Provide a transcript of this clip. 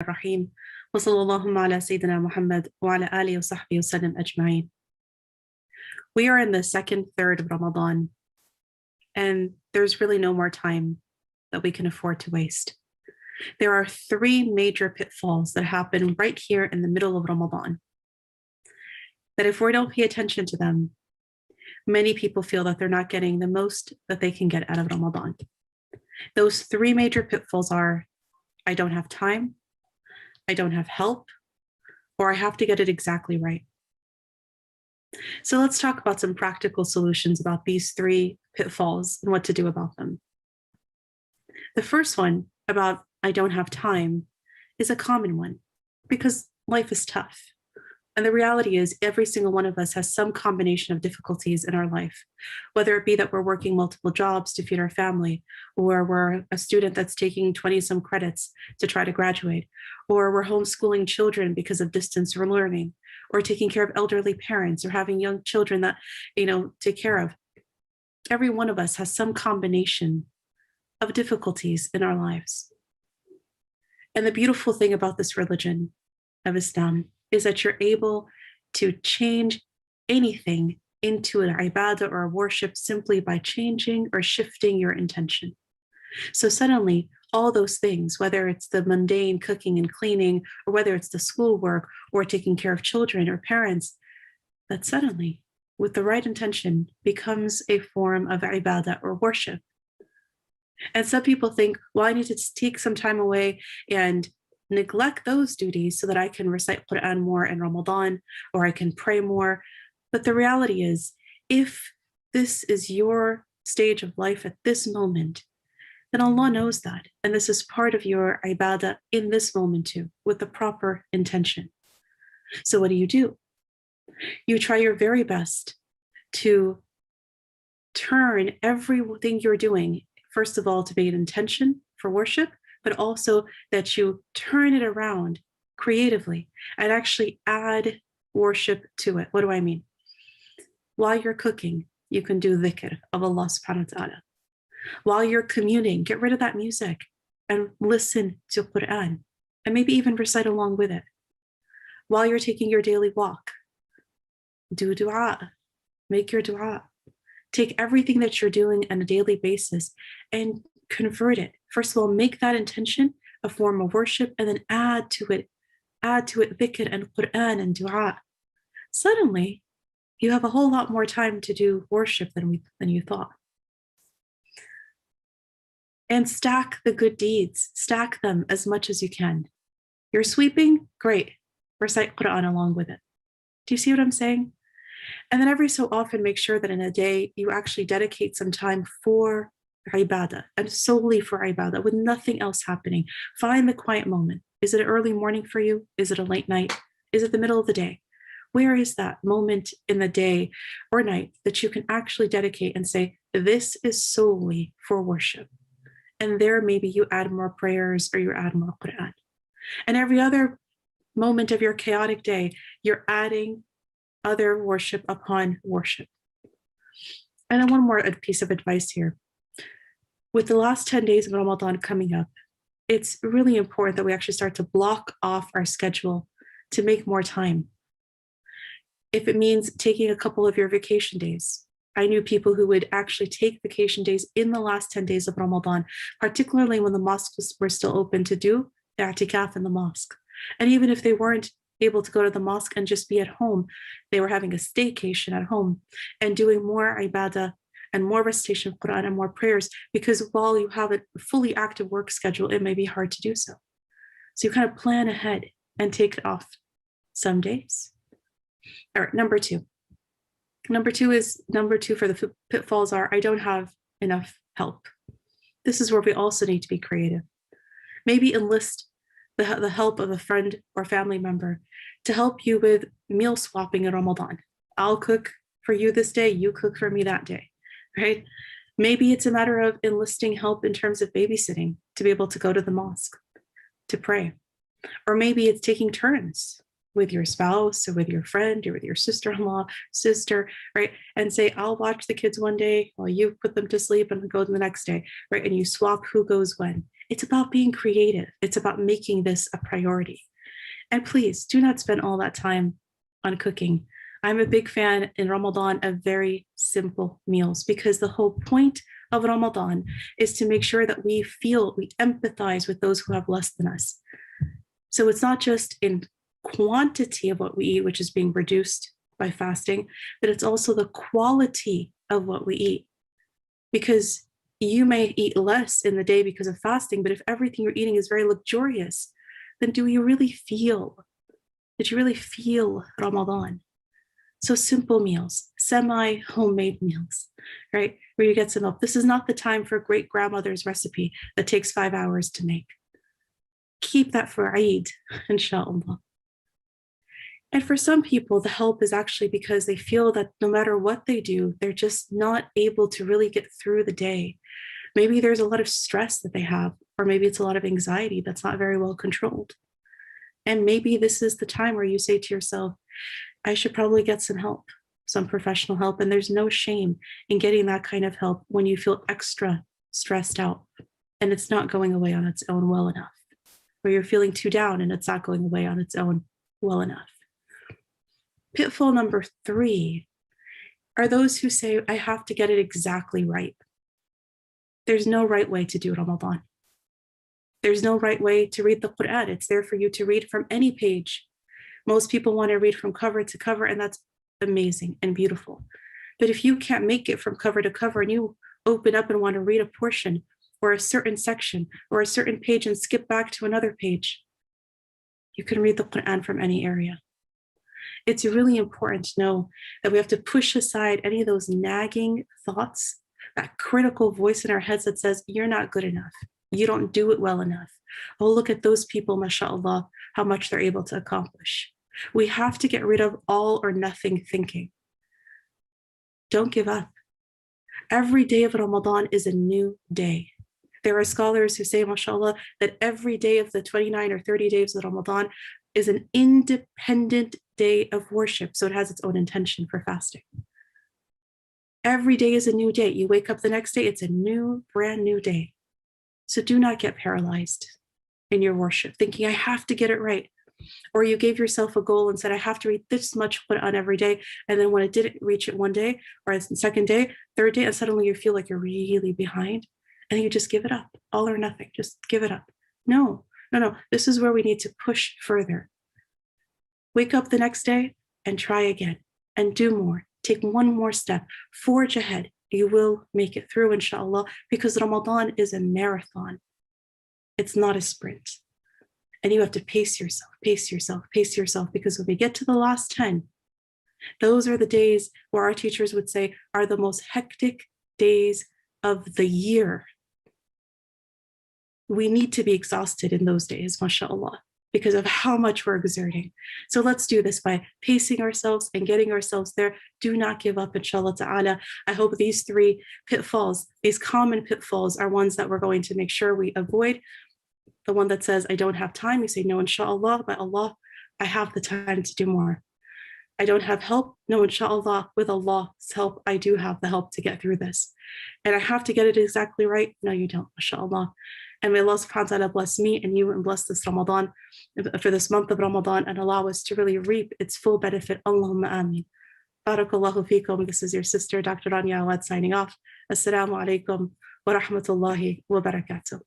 الرحيم وصلى اللهم على سيدنا محمد وعلى آله وصحبه وسلم أجمعين. We are in the second third of Ramadan, and there's really no more time that we can afford to waste. There are three major pitfalls that happen right here in the middle of Ramadan, that if we don't pay attention to them, many people feel that they're not getting the most that they can get out of Ramadan. Those three major pitfalls are: I don't have time, I don't have help, or I have to get it exactly right. So let's talk about some practical solutions about these three pitfalls and what to do about them. The first one, about I don't have time, is a common one because life is tough. And the reality is every single one of us has some combination of difficulties in our life, whether it be that we're working multiple jobs to feed our family, or we're a student that's taking 20 some credits to try to graduate, or we're homeschooling children because of distance learning, or taking care of elderly parents, or having young children that, take care of. Every one of us has some combination of difficulties in our lives. And the beautiful thing about this religion of Islam is that you're able to change anything into an ibadah or a worship simply by changing or shifting your intention. So suddenly, all those things, whether it's the mundane cooking and cleaning, or whether it's the schoolwork or taking care of children or parents, that suddenly, with the right intention, becomes a form of ibadah or worship. And some people think, well, I need to take some time away and neglect those duties so that I can recite Quran more in Ramadan, or I can pray more. But the reality is, if this is your stage of life at this moment, then Allah knows that. And this is part of your ibadah in this moment too, with the proper intention. So what do? You try your very best to turn everything you're doing, first of all, to be an intention for worship, but also that you turn it around creatively and actually add worship to it. What do I mean? While you're cooking, you can do dhikr of Allah subhanahu wa ta'ala. While you're communing, get rid of that music and listen to Quran, and maybe even recite along with it. While you're taking your daily walk, do dua, make your dua. Take everything that you're doing on a daily basis and convert it. First of all, make that intention a form of worship, and then add to it dhikr and Quran and dua. Suddenly, you have a whole lot more time to do worship than you thought. And stack the good deeds. Stack them as much as you can. You're sweeping? Great. Recite Quran along with it. Do you see what I'm saying? And then every so often, make sure that in a day, you actually dedicate some time for ibadah, and solely for ibadah, with nothing else happening. Find the quiet moment. Is it an early morning for you? Is it a late night? Is it the middle of the day? Where is that moment in the day or night that you can actually dedicate and say, this is solely for worship? And there, maybe you add more prayers or you add more Quran. And every other moment of your chaotic day, you're adding other worship upon worship. And then one more piece of advice here. With the last 10 days of Ramadan coming up, it's really important that we actually start to block off our schedule to make more time. If it means taking a couple of your vacation days, I knew people who would actually take vacation days in the last 10 days of Ramadan, particularly when the mosques were still open, to do the i'tikaf in the mosque. And even if they weren't able to go to the mosque and just be at home, they were having a staycation at home and doing more ibadah and more recitation of Quran and more prayers, because while you have a fully active work schedule, it may be hard to do so. So you kind of plan ahead and take it off some days. All right, number two for the pitfalls are, I don't have enough help. This is where we also need to be creative. Maybe enlist the help of a friend or family member to help you with meal swapping in Ramadan. I'll cook for you this day, you cook for me that day, right? Maybe it's a matter of enlisting help in terms of babysitting to be able to go to the mosque to pray. Or maybe it's taking turns with your spouse or with your friend or with your sister-in-law, sister, right? And say, I'll watch the kids one day while you put them to sleep and go the next day, right? And you swap who goes when. It's about being creative. It's about making this a priority. And please do not spend all that time on cooking. I'm a big fan in Ramadan of very simple meals because the whole point of Ramadan is to make sure that we empathize with those who have less than us. So it's not just in quantity of what we eat, which is being reduced by fasting, but it's also the quality of what we eat. Because you may eat less in the day because of fasting, but if everything you're eating is very luxurious, then did you really feel Ramadan? So simple meals, semi-homemade meals, right? Where you get some milk. This is not the time for great grandmother's recipe that takes 5 hours to make. Keep that for Eid, inshallah. And for some people, the help is actually because they feel that no matter what they do, they're just not able to really get through the day. Maybe there's a lot of stress that they have, or maybe it's a lot of anxiety that's not very well controlled. And maybe this is the time where you say to yourself, I should probably get some help, some professional help. And there's no shame in getting that kind of help when you feel extra stressed out and it's not going away on its own well enough, or you're feeling too down and it's not going away on its own well enough. Pitfall number 3 are those who say, I have to get it exactly right. There's no right way to do Ramadan. There's no right way to read the Quran. It's there for you to read from any page. Most people want to read from cover to cover, and that's amazing and beautiful. But if you can't make it from cover to cover and you open up and want to read a portion or a certain section or a certain page and skip back to another page, you can read the Quran from any area. It's really important to know that we have to push aside any of those nagging thoughts, that critical voice in our heads that says, you're not good enough. You don't do it well enough. Oh, look at those people, mashallah, how much they're able to accomplish. We have to get rid of all or nothing thinking. Don't give up. Every day of Ramadan is a new day. There are scholars who say, mashallah, that every day of the 29 or 30 days of Ramadan is an independent day of worship. So it has its own intention for fasting. Every day is a new day. You wake up the next day, it's a new, brand new day. So do not get paralyzed in your worship, thinking I have to get it right. Or you gave yourself a goal and said, I have to read this much Quran every day. And then when it didn't reach it one day, or the second day, third day, and suddenly you feel like you're really behind, and you just give it up, all or nothing, just give it up. No. This is where we need to push further. Wake up the next day and try again and do more. Take one more step, forge ahead. You will make it through, inshallah, because Ramadan is a marathon. It's not a sprint. And you have to pace yourself, because when we get to the last 10, those are the days where our teachers would say are the most hectic days of the year. We need to be exhausted in those days, mashallah, because of how much we're exerting. So let's do this by pacing ourselves and getting ourselves there. Do not give up, inshallah ta'ala. I hope these 3 pitfalls, these common pitfalls, are ones that we're going to make sure we avoid. The one that says, I don't have time, you say, no, inshallah, by Allah, I have the time to do more. I don't have help. No, inshallah, with Allah's help, I do have the help to get through this. And I have to get it exactly right. No, you don't, mashallah. And may Allah subhanahu wa ta'ala bless me and you and bless this Ramadan, for this month of Ramadan, and allow us to really reap its full benefit. Allahumma ameen. Barakallahu feekum. This is your sister, Dr. Rania Awaad, signing off. Assalamu alaikum wa rahmatullahi wa barakatuh.